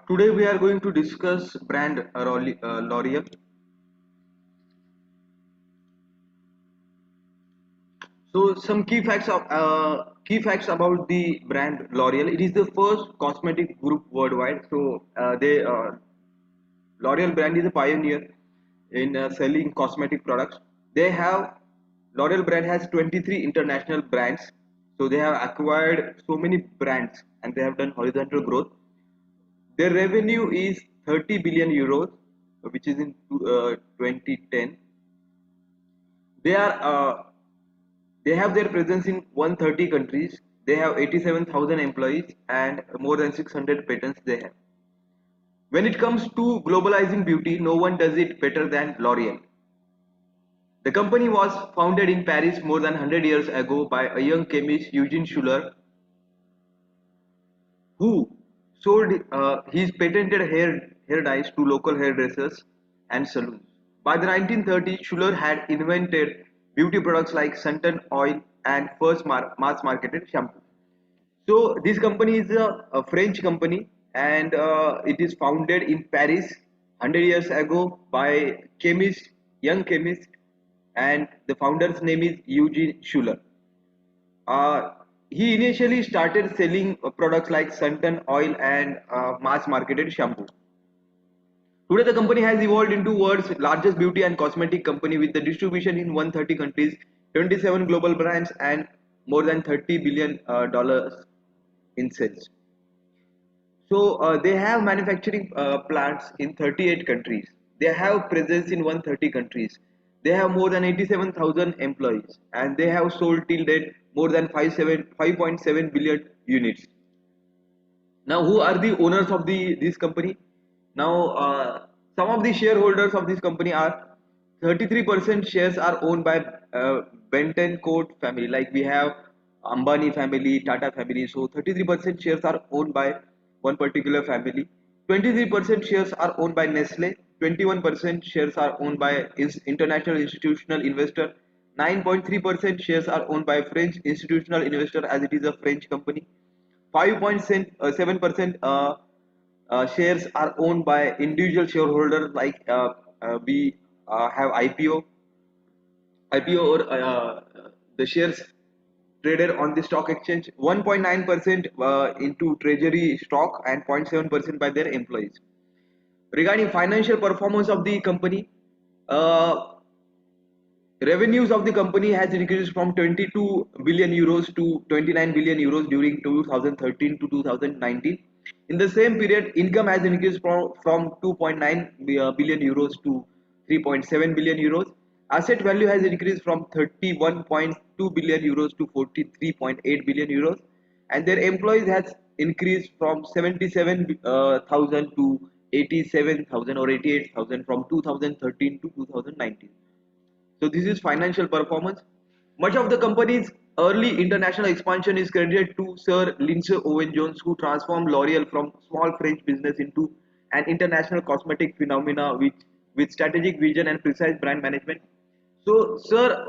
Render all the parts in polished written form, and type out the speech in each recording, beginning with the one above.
Today we are going to discuss brand L'Oreal. So some key facts about the brand L'Oreal. It is the first cosmetic group worldwide. So L'Oreal brand is a pioneer in selling cosmetic products. They have L'Oreal brand has 23 international brands. So they have acquired so many brands and they have done horizontal growth. Their revenue is 30 billion euros, which is in 2010. They are they have their presence in 130 countries. They have 87,000 employees and more than 600 patents they have. When it comes to globalizing beauty, no one does it better than L'Oreal. The company was founded in Paris more than 100 years ago by a young chemist Eugene Schuller, who sold his patented hair dyes to local hairdressers and saloons. By the 1930s, Schuller had invented beauty products like suntan oil and first mass marketed shampoo. So this company is a French company and it is founded in Paris 100 years ago by young chemist, and the founder's name is Eugene Schuller. Uh, he initially started selling products like suntan oil and mass marketed shampoo. Today, the company has evolved into world's largest beauty and cosmetic company with the distribution in 130 countries, 27 global brands, and more than 30 billion dollars in sales. So they have manufacturing plants in 38 countries. They have presence in 130 countries. They have more than 87,000 employees, and they have sold till date more than 5.7 billion units. Now, who are the owners of the this company? Now, some of the shareholders of this company are 33% shares are owned by Benton Coat family. Like we have Ambani family, Tata family. So 33% shares are owned by one particular family. 23% shares are owned by Nestle. 21% shares are owned by international institutional investor. 9.3% shares are owned by French institutional investor, as it is a French company. 5.7% shares are owned by individual shareholders, like we have IPO or the shares traded on the stock exchange. 1.9% into treasury stock and 0.7% by their employees. Regarding financial performance of the company, uh, revenues of the company has increased from 22 billion euros to 29 billion euros during 2013 to 2019. In the same period, income has increased from 2.9 billion euros to 3.7 billion euros. Asset value has increased from 31.2 billion euros to 43.8 billion euros. And their employees has increased from 77,000 to 87,000 or 88,000 from 2013 to 2019. So this is financial performance. Much of the company's early international expansion is credited to Sir Lindsay Owen-Jones, who transformed L'Oreal from small French business into an international cosmetic phenomena with strategic vision and precise brand management. So Sir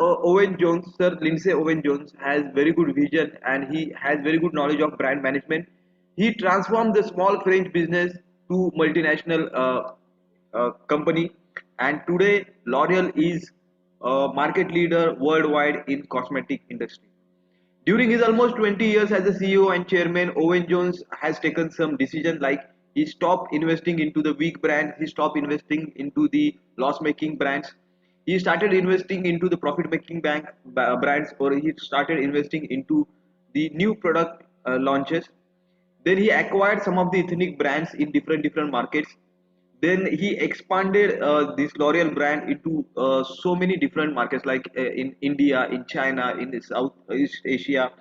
Lindsay Owen-Jones has very good vision and he has very good knowledge of brand management. He transformed the small French business to multinational company, and today L'Oreal is a market leader worldwide in cosmetic industry. During his almost 20 years as a CEO and chairman, Owen Jones has taken some decisions, like he stopped investing into the weak brand, he stopped investing into the loss-making brands, he started investing into the profit-making brands, or he started investing into the new product launches. Then he acquired some of the ethnic brands in different markets. Then he expanded this L'Oreal brand into so many different markets, like in India, in China, in the Southeast Asia,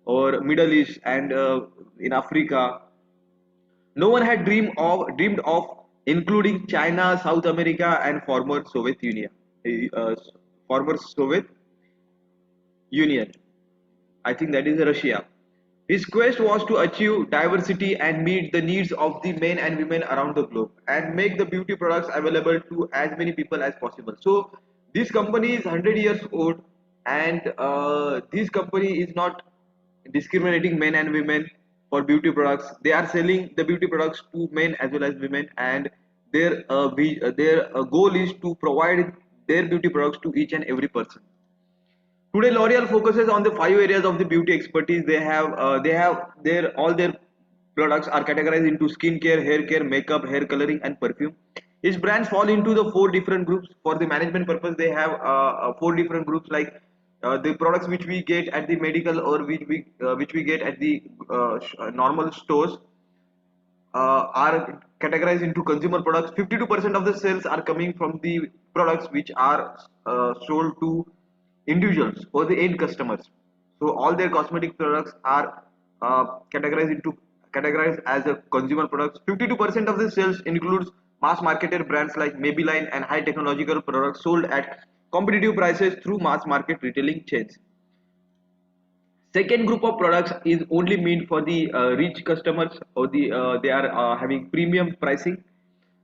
or Middle East, and in Africa. No one had dreamed of including China, South America, and uh, former Soviet Union. I think that is Russia. His quest was to achieve diversity and meet the needs of the men and women around the globe and make the beauty products available to as many people as possible. So this company is 100 years old, and this company is not discriminating men and women. for beauty products. They are selling the beauty products to men as well as women, and their goal is to provide their beauty products to each and every person. Today, L'Oreal focuses on the five areas of the beauty expertise. They have their all their products are categorized into skincare, hair care, makeup, hair coloring, and perfume. Each brands fall into the four different groups. For the management purpose, they have four different groups, like the products which we get at the medical, or which we get at the normal stores, are categorized into consumer products. 52% of the sales are coming from the products which are sold to individuals or the end customers. So all their cosmetic products are categorized as a consumer products. 52% of the sales includes mass marketed brands like Maybelline and high technological products sold at competitive prices through mass market retailing chains. Second group of products is only meant for the rich customers, or they are having premium pricing.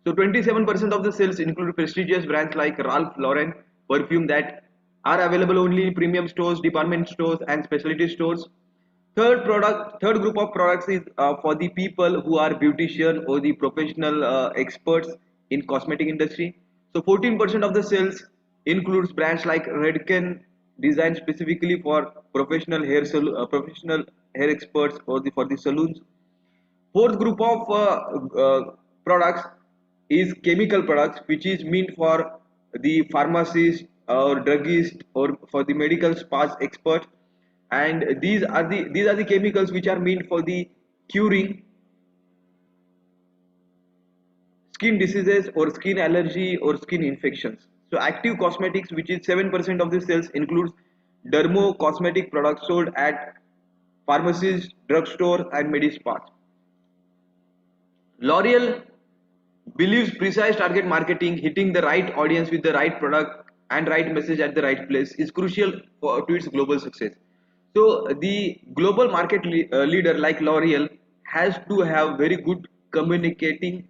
So 27% of the sales include prestigious brands like Ralph Lauren perfume that are available only in premium stores, department stores, and specialty stores. Third group of products is for the people who are beautician or the professional experts in cosmetic industry. So 14% of the sales includes brands like Redken, designed specifically for professional hair experts or for the saloons. Fourth group of products is chemical products, which is meant for the pharmacist or druggist or for the medical spas expert. And these are the chemicals which are meant for the curing skin diseases or skin allergy or skin infections. So active cosmetics, which is 7% of the sales, includes dermo cosmetic products sold at pharmacies, drugstore, and medi spas. L'Oreal believes precise target marketing, hitting the right audience with the right product and right message at the right place, is crucial to its global success. So the global market leader like L'Oreal has to have very good communication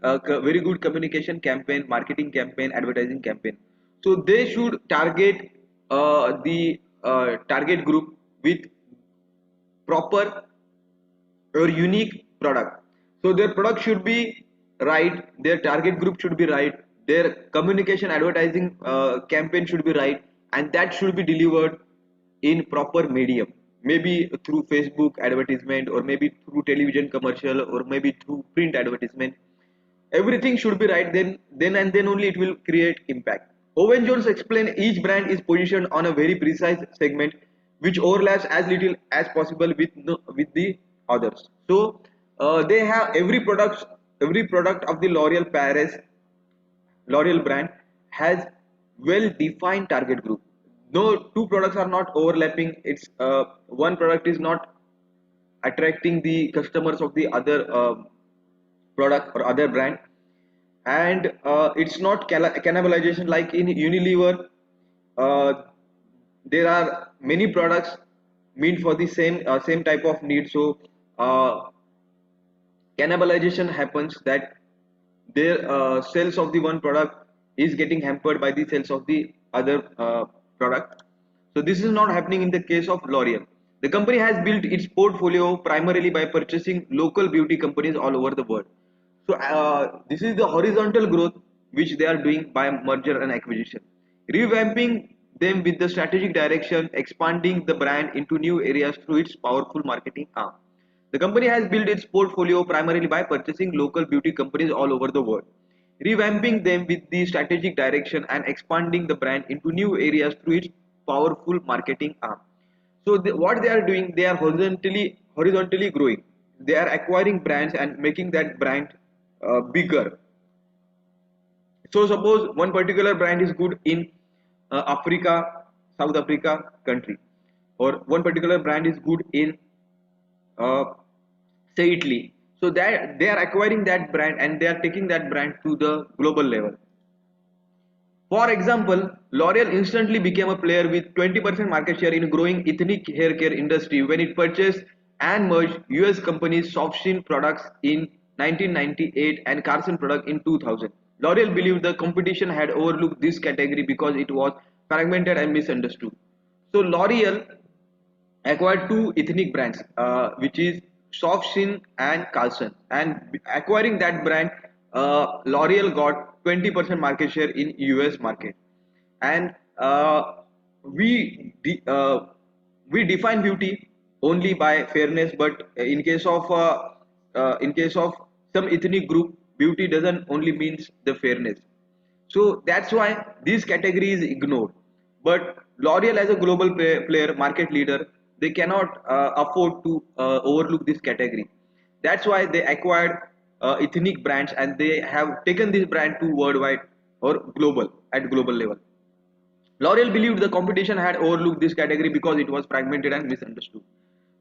campaign, marketing campaign, advertising campaign. So they should target the target group with proper or unique product. So their product should be right, their target group should be right, their communication advertising campaign should be right, and that should be delivered in proper medium. Maybe through Facebook advertisement, or maybe through television commercial, or maybe through print advertisement. Everything should be right, then only it will create impact. Owen Jones explained each brand is positioned on a very precise segment which overlaps as little as possible with the others. So they have every product of the L'Oreal brand has well defined target group. No two products are not overlapping. It's one product is not attracting the customers of the other product or other brand, and it's not cannibalization like in Unilever. uh, there are many products meant for the same type of need. So uh, cannibalization happens, that their sales of the one product is getting hampered by the sales of the other product. So this is not happening in the case of L'Oreal. The company has built its portfolio primarily by purchasing local beauty companies all over the world. So this is the horizontal growth which they are doing by merger and acquisition, revamping them with the strategic direction, expanding the brand into new areas through its powerful marketing arm. The company has built its portfolio primarily by purchasing local beauty companies all over the world, revamping them with the strategic direction and expanding the brand into new areas through its powerful marketing arm. So what they are doing, they are horizontally growing. They are acquiring brands and making that brand bigger. So suppose one particular brand is good in Africa, South Africa country, or one particular brand is good in uh, say Italy. So that they are acquiring that brand and they are taking that brand to the global level. For example, L'Oreal instantly became a player with 20% market share in growing ethnic hair care industry when it purchased and merged US companies Softsheen Products in 1998 and Carson Products in 2000. L'Oreal believed the competition had overlooked this category because it was fragmented and misunderstood. So L'Oreal acquired two ethnic brands, which is Sofshin and Carlson. And acquiring that brand, L'Oreal got 20% market share in US market. And we de- uh, we define beauty only by fairness, but in case of some ethnic group, beauty doesn't only means the fairness. So that's why this category is ignored. But L'Oreal as a global player, market leader, they cannot afford to overlook this category. That's why they acquired ethnic brands and they have taken this brand to worldwide or global at global level. L'Oreal believed the competition had overlooked this category because it was fragmented and misunderstood.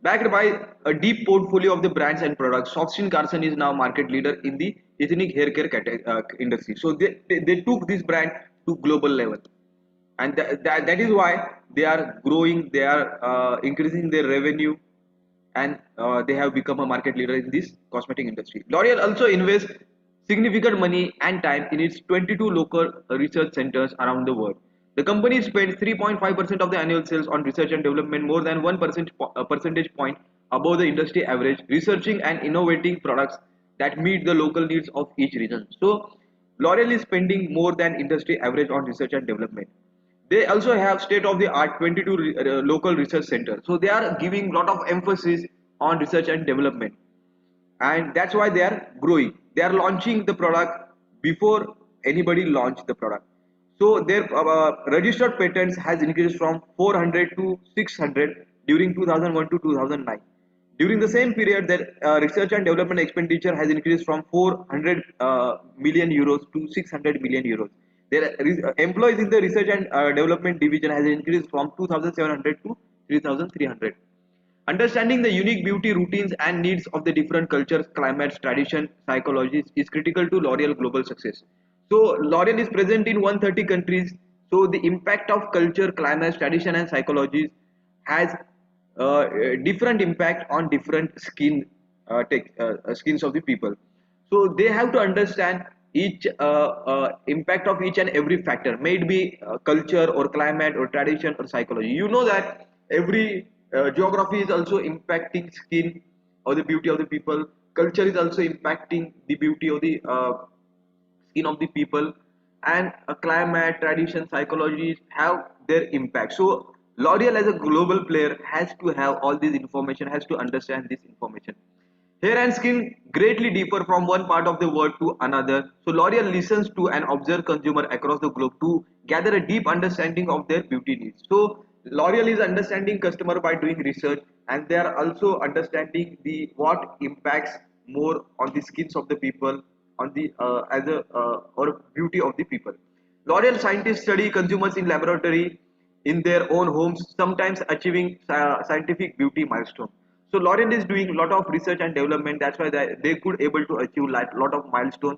Backed by a deep portfolio of the brands and products, Soxin Carson is now market leader in the ethnic hair care industry. So they took this brand to global level, and that is why they are growing, they are increasing their revenue, and they have become a market leader in this cosmetic industry. L'Oreal also invests significant money and time in its 22 local research centers around the world. The company spends 3.5% of the annual sales on research and development, more than 1% percentage point above the industry average, researching and innovating products that meet the local needs of each region. So, L'Oreal is spending more than industry average on research and development. They also have state of the art 22 local research centers. So they are giving lot of emphasis on research and development, and that's why they are growing. They are launching the product before anybody launch the product. So their registered patents has increased from 400 to 600 during 2001 to 2009. During the same period, their research and development expenditure has increased from 400 million euros to 600 million euros. Their employees in the research and development division has increased from 2,700 to 3,300. Understanding the unique beauty routines and needs of the different cultures, climates, tradition, psychologies is critical to L'Oreal global success. So L'Oreal is present in 130 countries. So the impact of culture, climate, tradition, and psychologies has different impact on different skins of the people. So they have to understand each impact of each and every factor, may it be culture or climate or tradition or psychology. You know that every geography is also impacting skin or the beauty of the people. Culture is also impacting the beauty of the skin of the people, and climate, tradition, psychologies have their impact. So L'Oreal as a global player has to have all this information, has to understand this information. Hair and skin greatly differ from one part of the world to another. So L'Oreal listens to and observes consumers across the globe to gather a deep understanding of their beauty needs. So L'Oreal is understanding customer by doing research, and they are also understanding the what impacts more on the skins of the people, on the as a or beauty of the people. L'Oreal scientists study consumers in laboratory in their own homes, sometimes achieving scientific beauty milestone. So L'Oreal is doing a lot of research and development. That's why they could able to achieve like lot of milestone.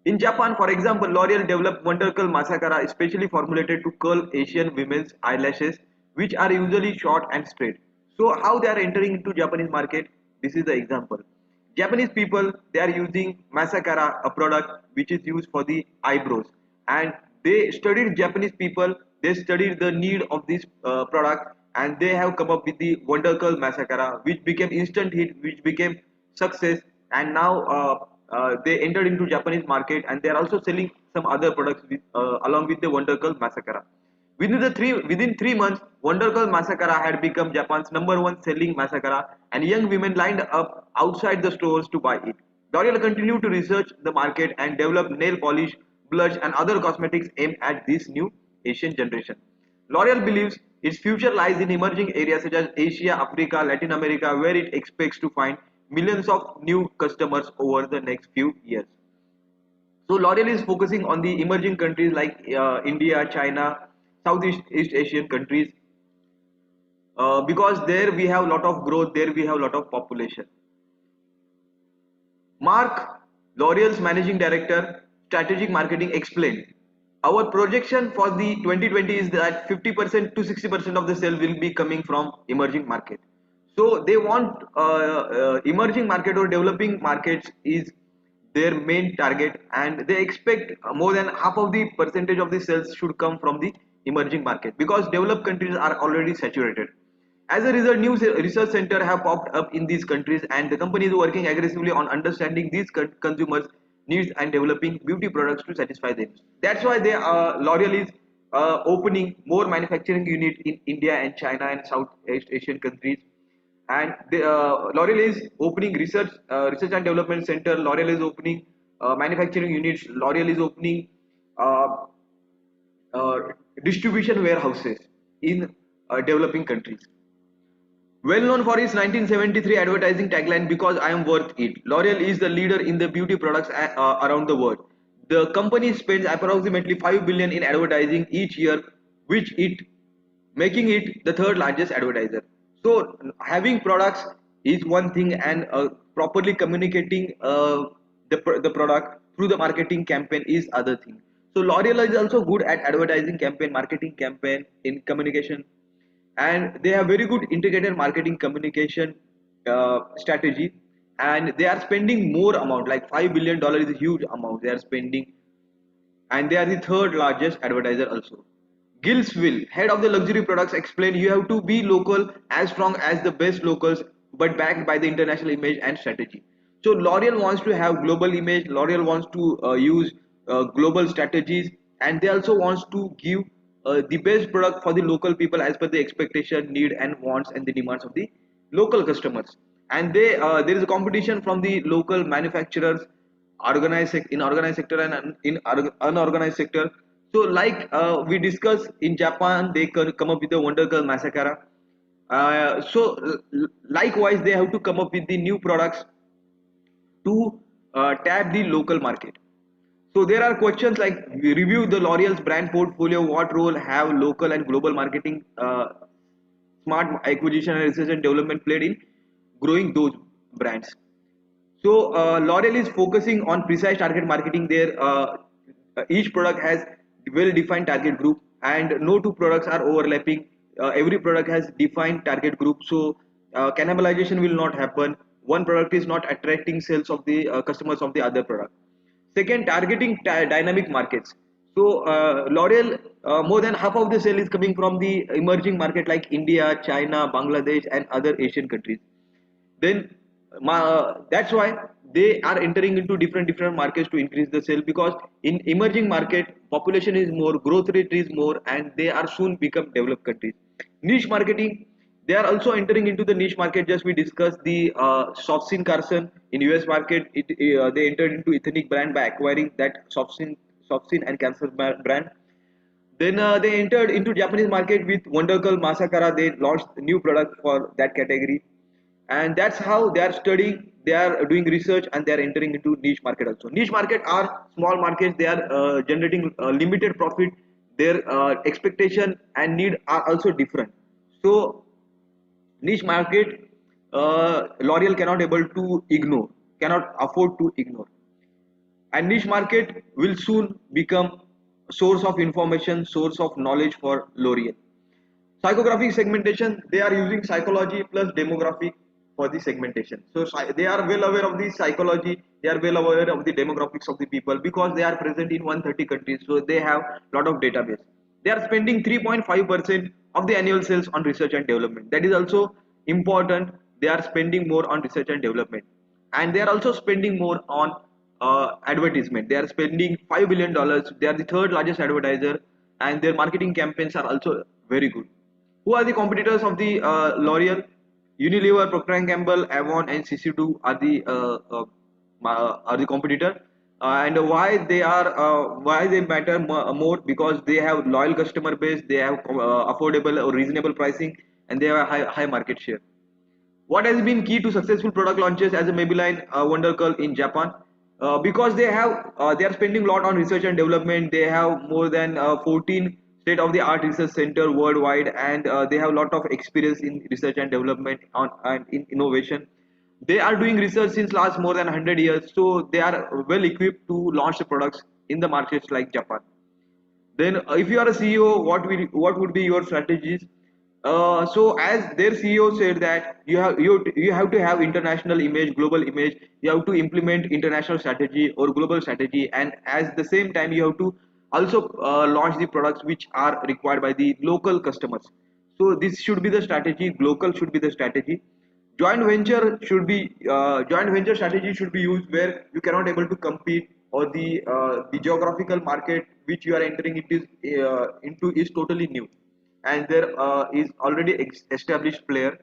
In Japan, for example, L'Oreal developed Wondercurl Mascara especially formulated to curl Asian women's eyelashes, which are usually short and straight. So how they are entering into Japanese market? This is the example. Japanese people, they are using mascara, a product which is used for the eyebrows, and they studied Japanese people. They studied the need of this product, and they have come up with the Wondercurl Mascara, which became instant hit, which became success, and now they entered into Japanese market, and they are also selling some other products along with the Wondercurl Mascara. Within 3 months, Wondergirl Mascara had become Japan's #1 selling mascara, and young women lined up outside the stores to buy it. L'Oreal continued to research the market and develop nail polish, blush, and other cosmetics aimed at this new Asian generation. L'Oreal believes its future lies in emerging areas such as Asia, Africa, Latin America, where it expects to find millions of new customers over the next few years. So L'Oreal is focusing on the emerging countries like India, China, Southeast East Asian countries, because there we have a lot of growth, there we have a lot of population. Mark, L'Oreal's managing director, strategic marketing, explained, our projection for the 2020 is that 50% to 60% of the sale will be coming from emerging market. So they want emerging market or developing markets is their main target, and they expect more than half of the percentage of the sales should come from the emerging market because developed countries are already saturated. As a result, new research centers have popped up in these countries, and the company is working aggressively on understanding these consumers' needs and developing beauty products to satisfy them. That's why L'Oreal is opening more manufacturing unit in India and China and Southeast Asian countries. And L'Oreal is opening research and development center. L'Oreal is opening manufacturing units. L'Oreal is opening uh, uh, distribution warehouses in developing countries. Well known for its 1973 advertising tagline, "Because I am worth it," L'Oreal is the leader in the beauty products around the world. The company spends approximately 5 billion in advertising each year, which it making it the third largest advertiser. So having products is one thing, and properly communicating the product through the marketing campaign is other thing. So L'Oreal is also good at advertising campaign, marketing campaign in communication, and they have very good integrated marketing communication strategy, and they are spending more amount, like $5 billion is a huge amount they are spending, and they are the third largest advertiser also. Gilles Will, head of the luxury products, explained, "You have to be local as strong as the best locals, but backed by the international image and strategy." So L'Oreal wants to have global image. L'Oreal wants to use global strategies, and they also wants to give the best product for the local people as per the expectation, need, and wants and the demands of the local customers. And there is a competition from the local manufacturers, in organized sector and in unorganized sector. So like we discussed, in Japan they come up with the Wonder Girl Mascara. Likewise they have to come up with the new products to tap the local market. So there are questions like, we review the L'Oreal's brand portfolio. What role have local and global marketing, smart acquisition and research and development played in growing those brands? So L'Oreal is focusing on precise target marketing there. Each product has well-defined target group, and no two products are overlapping. Every product has defined target group, so cannibalization will not happen. One product is not attracting sales of the customers of the other product. Second, targeting dynamic markets. So L'Oreal, more than half of the sale is coming from the emerging market like India, China, Bangladesh, and other Asian countries. Then that's why they are entering into different markets to increase the sale, because in emerging market population is more, growth rate is more, and they are soon become developed countries. Niche marketing, they are also entering into the niche market. Just we discussed the Softsin Carson in US market. They entered into ethnic brand by acquiring that Softsin and Cancer brand. Then they entered into Japanese market with Wonder Girl Masakara. They launched a new product for that category, and that's how they are studying. They are doing research, and they are entering into niche market also. Niche market are small markets. They are generating limited profit. Their expectation and need are also different. So niche market, L'Oreal cannot able to ignore, cannot afford to ignore. And niche market will soon become source of information, source of knowledge for L'Oreal. Psychographic segmentation, they are using psychology plus demographic for the segmentation. So they are well aware of the psychology, they are well aware of the demographics of the people, because they are present in 130 countries, so they have lot of database. They are spending 3.5% of the annual sales on research and development. That is also important. They are spending more on research and development, and they are also spending more on advertisement. They are spending $5 billion. They are the third largest advertiser, and their marketing campaigns are also very good. Who are the competitors of the L'Oreal? Unilever, Procter and Gamble, Avon, and CC2 are the competitor. And why they matter more, because they have loyal customer base, they have affordable or reasonable pricing, and they have a high market share. What has been key to successful product launches as a Maybelline Wonder Curl in Japan? Because they are spending a lot on research and development. They have more than 14 state-of-the-art research center worldwide, and they have a lot of experience in research and development and in innovation. They are doing research since last more than 100 years, so they are well equipped to launch the products in the markets like Japan. Then, if you are a CEO, what would be your strategies? So, as their CEO said that you have to have international image, global image. You have to implement international strategy or global strategy, and at the same time, you have to also launch the products which are required by the local customers. So this should be the strategy. Local should be the strategy. Joint venture strategy should be used where you cannot able to compete, or the geographical market which you are entering into is totally new, and there is already established player.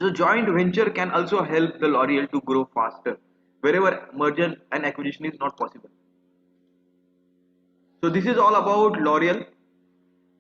So joint venture can also help the L'Oreal to grow faster wherever merger and acquisition is not possible. So this is all about L'Oreal.